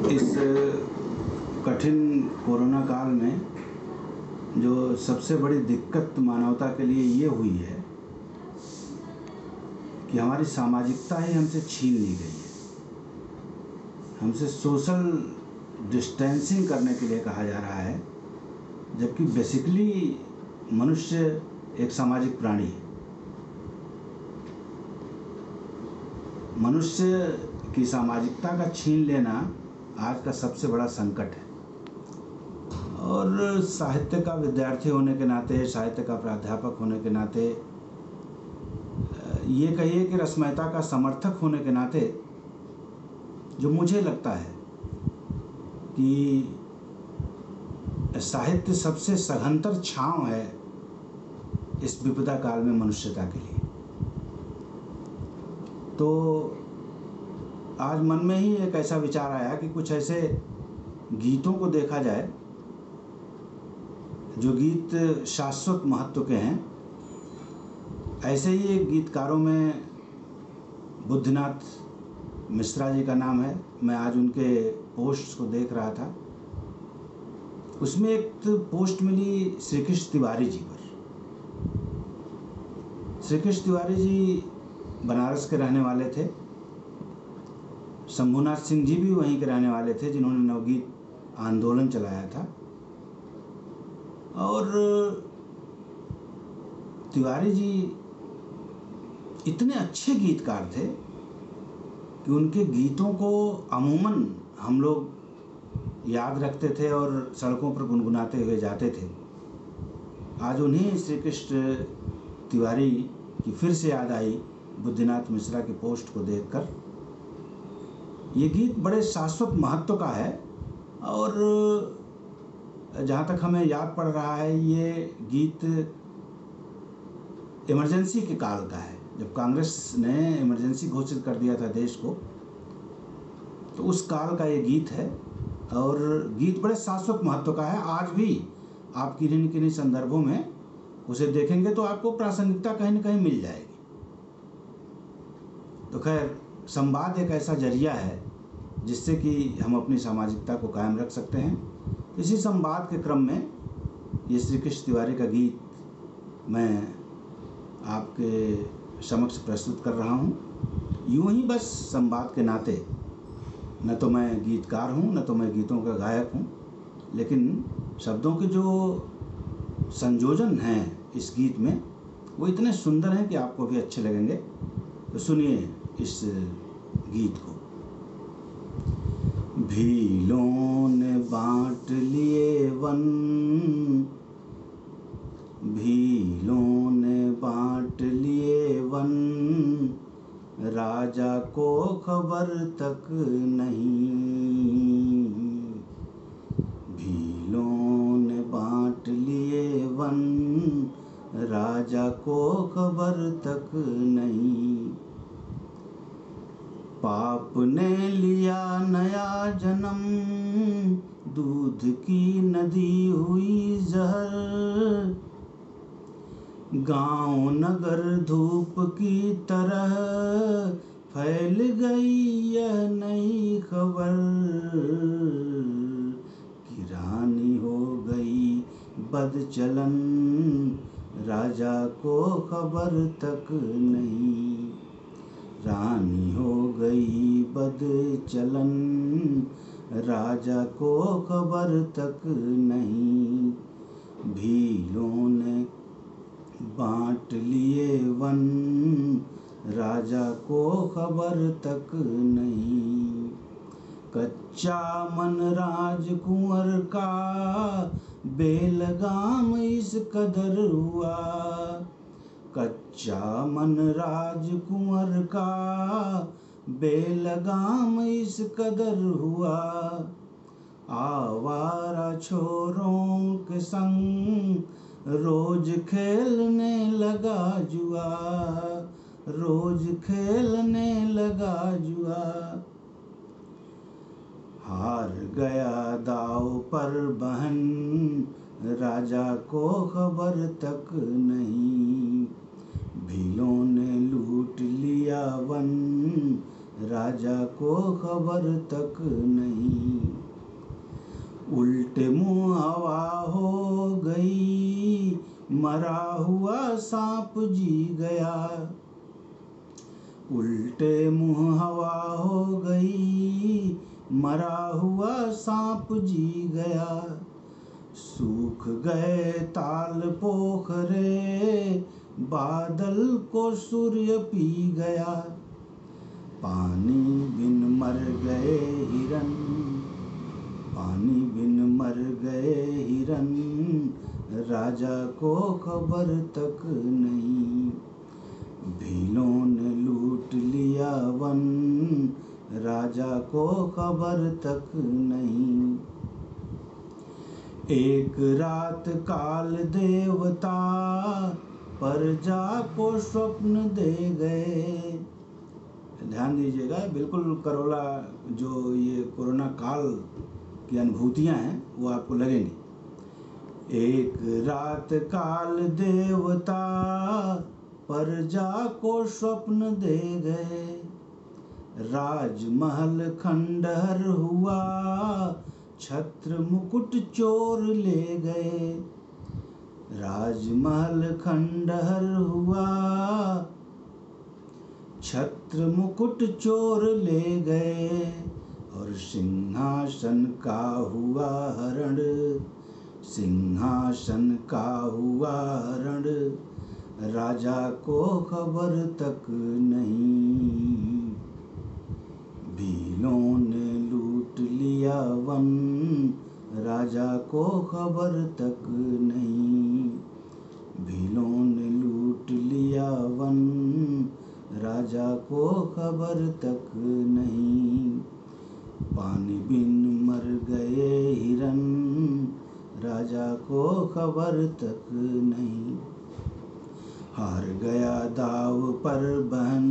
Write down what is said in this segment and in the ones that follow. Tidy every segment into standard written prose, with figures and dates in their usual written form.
इस कठिन कोरोना काल में जो सबसे बड़ी दिक्कत मानवता के लिए ये हुई है कि हमारी सामाजिकता ही हमसे छीन ली गई है। हमसे सोशल डिस्टेंसिंग करने के लिए कहा जा रहा है, जबकि बेसिकली मनुष्य एक सामाजिक प्राणी है। मनुष्य की सामाजिकता का छीन लेना आज का सबसे बड़ा संकट है। और साहित्य का विद्यार्थी होने के नाते, साहित्य का प्राध्यापक होने के नाते, ये कहिए कि रसमयता का समर्थक होने के नाते, जो मुझे लगता है कि साहित्य सबसे सघनतर छांव है इस विपदा काल में मनुष्यता के लिए। तो आज मन में ही एक ऐसा विचार आया कि कुछ ऐसे गीतों को देखा जाए जो गीत शाश्वत महत्व के हैं। ऐसे ही एक गीतकारों में बुद्धनाथ मिश्रा जी का नाम है। मैं आज उनके पोस्ट को देख रहा था, उसमें एक पोस्ट मिली श्री कृष्ण तिवारी जी पर। श्री कृष्ण तिवारी जी बनारस के रहने वाले थे। शंभुनाथ सिंह जी भी वहीं के रहने वाले थे, जिन्होंने नवगीत आंदोलन चलाया था। और तिवारी जी इतने अच्छे गीतकार थे कि उनके गीतों को अमूमन हम लोग याद रखते थे और सड़कों पर गुनगुनाते हुए जाते थे। आज उन्हीं श्री कृष्ण तिवारी की फिर से याद आई बुद्धनाथ मिश्रा की पोस्ट को देखकर। ये गीत बड़े शाश्वत महत्व का है और जहाँ तक हमें याद पड़ रहा है, ये गीत इमरजेंसी के काल का है। जब कांग्रेस ने इमरजेंसी घोषित कर दिया था देश को, तो उस काल का ये गीत है और गीत बड़े शाश्वत महत्व का है। आज भी आप किन्हीं किन्हीं संदर्भों में उसे देखेंगे तो आपको प्रासंगिकता कहीं न कहीं मिल जाएगी। तो खैर, संवाद एक ऐसा जरिया है जिससे कि हम अपनी सामाजिकता को कायम रख सकते हैं। इसी संवाद के क्रम में ये श्री कृष्ण तिवारी का गीत मैं आपके समक्ष प्रस्तुत कर रहा हूँ। यूँ ही बस संवाद के नाते, न तो मैं गीतकार हूँ, न तो मैं गीतों का गायक हूँ, लेकिन शब्दों के जो संयोजन हैं इस गीत में वो इतने सुंदर हैं कि आपको भी अच्छे लगेंगे। तो सुनिए इस गीत को। भीलों ने बांट लिए वन, भीलों ने बांट लिए वन, राजा को खबर तक नहीं। भीलों ने बांट लिए वन, राजा को खबर तक नहीं। पाप ने लिया नया जन्म, दूध की नदी हुई जहर। गांव नगर धूप की तरह फैल गई यह नई खबर कि रानी हो गई बदचलन, राजा को खबर तक नहीं। रानी हो गई बदचलन, राजा को खबर तक नहीं। भीलों ने बांट लिए वन, राजा को खबर तक नहीं। कच्चा मन राजकुंवर का बेलगाम इस कदर हुआ। कच्चा मन राजकुंवर का बेलगाम इस कदर हुआ। आवारा छोरों के संग रोज खेलने लगा जुआ, रोज खेलने लगा जुआ। हार गया दाव पर बहन, राजा को खबर तक नहीं। भीलों ने लूट लिया वन, राजा को खबर तक नहीं। उल्टे मुंह हवा हो गई, मरा हुआ सांप जी गया। उल्टे मुंह हवा हो गई, मरा हुआ सांप जी गया। सूख गए ताल पोखरे, बादल को सूर्य पी गया। पानी बिन मर गए हिरन, पानी बिन मर गए हिरन, राजा को खबर तक नहीं। भीलों ने लूट लिया वन, राजा को खबर तक नहीं। एक रात काल देवता प्रजा को स्वप्न दे गए। ध्यान दीजिएगा, बिल्कुल करोला जो ये कोरोना काल की अनुभूतियां हैं वो आपको लगेंगी। एक रात काल देवता प्रजा को स्वप्न दे गए। राजमहल खंडहर हुआ, छत्र मुकुट चोर ले गए। राजमहल खंडहर हुआ, छत्र मुकुट चोर ले गए। और सिंहासन का हुआ हरण, सिंहासन का हुआ हरण, राजा को खबर तक नहीं। भीलों ने लूट लिया वन, राजा को खबर तक नहीं। भीलों ने लूट लिया वन, राजा को खबर तक नहीं। पानी बिन मर गए हिरन, राजा को खबर तक नहीं। हार गया दाव पर बहन,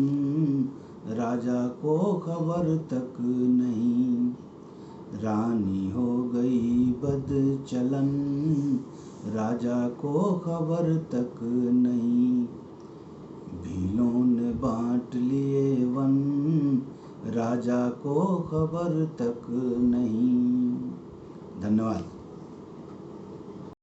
राजा को खबर तक नहीं। रानी हो गई बदचलन, राजा को खबर तक नहीं। भीलों ने बांट लिए वन, राजा को खबर तक नहीं। धन्यवाद।